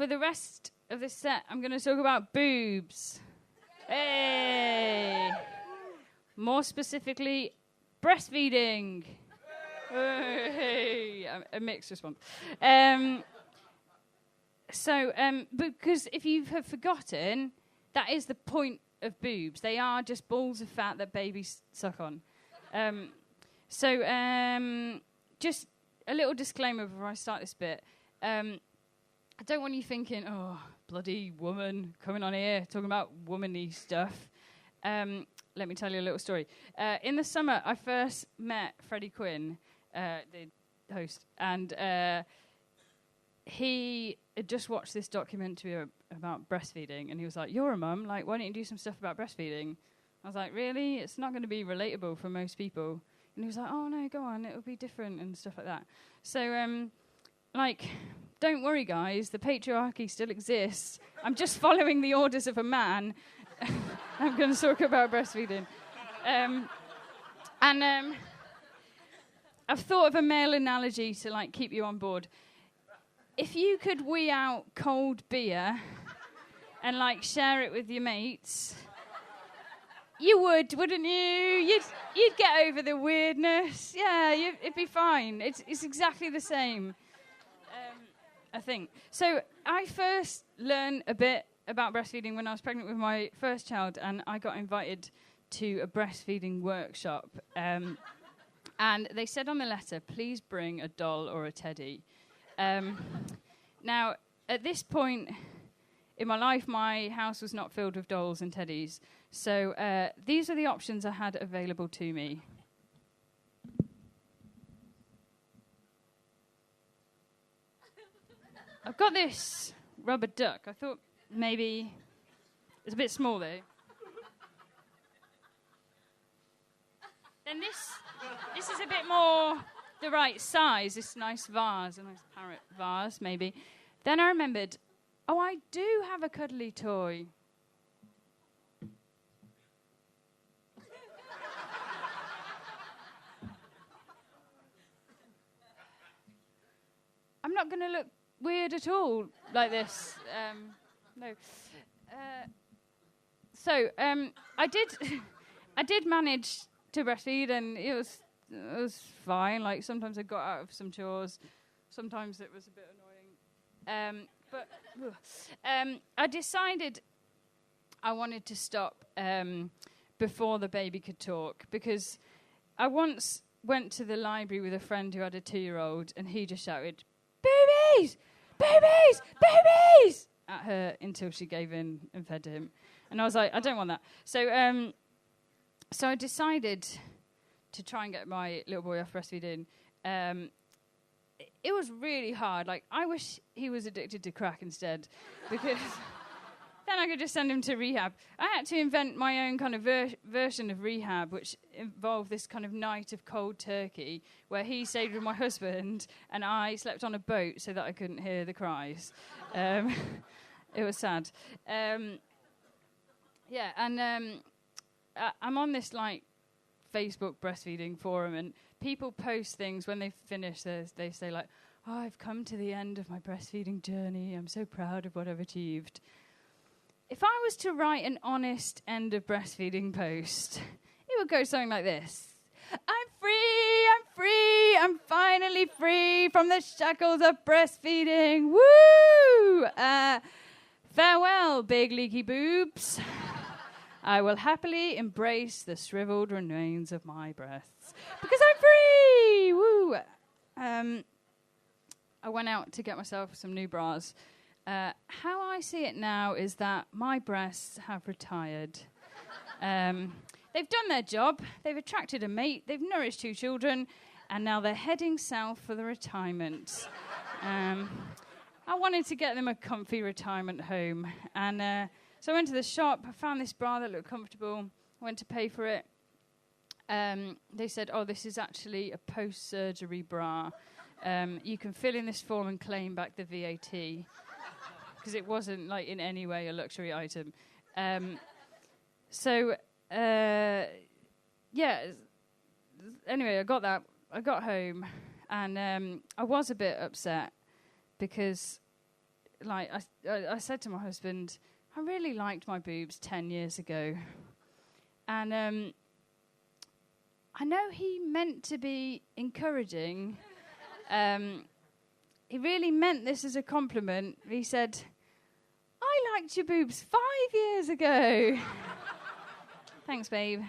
for the rest of this set, I'm going to talk about boobs. Hey! More specifically, breastfeeding. Hey! A mixed response. Because if you have forgotten, that is the point of boobs. They are just balls of fat that babies suck on. Just a little disclaimer before I start this bit. I don't want you thinking, oh, bloody woman coming on here talking about womanly stuff. Let me tell you a little story. In the summer, I first met Freddie Quinn, the host, and he had just watched this documentary about breastfeeding, and he was like, you're a mum, like, why don't you do some stuff about breastfeeding? I was like, really? It's not going to be relatable for most people. And he was like, oh, no, go on, it'll be different and stuff like that. So, don't worry, guys, the patriarchy still exists. I'm just following the orders of a man. I'm going to talk about breastfeeding. I've thought of a male analogy to, like, keep you on board. If you could wee out cold beer and, like, share it with your mates, you would, wouldn't you? You'd get over the weirdness. Yeah, it'd be fine. It's exactly the same, I think. So I first learned a bit about breastfeeding when I was pregnant with my first child, and I got invited to a breastfeeding workshop. And they said on the letter, please bring a doll or a teddy. Now, at this point in my life, my house was not filled with dolls and teddies. So these are the options I had available to me. I've got this rubber duck. I thought maybe it's a bit small, though. Then this is a bit more the right size, this nice vase, a nice parrot vase, maybe. Then I remembered, oh, I do have a cuddly toy. I'm not going to look weird at all like this. No. I did manage to breastfeed, and it was fine. Like, sometimes I got out of some chores, sometimes it was a bit annoying. I decided I wanted to stop before the baby could talk, because I once went to the library with a friend who had a 2-year-old, and he just shouted, "Babies! Babies! Babies!" at her until she gave in and fed him. And I was like, I don't want that. So I decided to try and get my little boy off breastfeeding. It was really hard. Like, I wish he was addicted to crack instead, because then I could just send him to rehab. I had to invent my own kind of version of rehab, which involved this kind of night of cold turkey, where he stayed with my husband and I slept on a boat so that I couldn't hear the cries. It was sad. I'm on this, like, Facebook breastfeeding forum, and people post things when they finish. They say, like, oh, I've come to the end of my breastfeeding journey. I'm so proud of what I've achieved. If I was to write an honest end of breastfeeding post, it would go something like this. I'm free, I'm finally free from the shackles of breastfeeding. Woo! Farewell, big leaky boobs. I will happily embrace the shriveled remains of my breasts, because I'm free! Woo! I went out to get myself some new bras. How I see it now is that my breasts have retired. They've done their job, they've attracted a mate, they've nourished 2 children, and now they're heading south for the retirement. I wanted to get them a comfy retirement home, and so I went to the shop, I found this bra that looked comfortable, I went to pay for it. They said, oh, this is actually a post-surgery bra. You can fill in this form and claim back the VAT, because it wasn't, like, in any way a luxury item. Anyway, I got that. I got home, and I was a bit upset, because I said to my husband, I really liked my boobs 10 years ago. And I know he meant to be encouraging. He really meant this as a compliment. He said, I liked your boobs 5 years ago. Thanks, babe.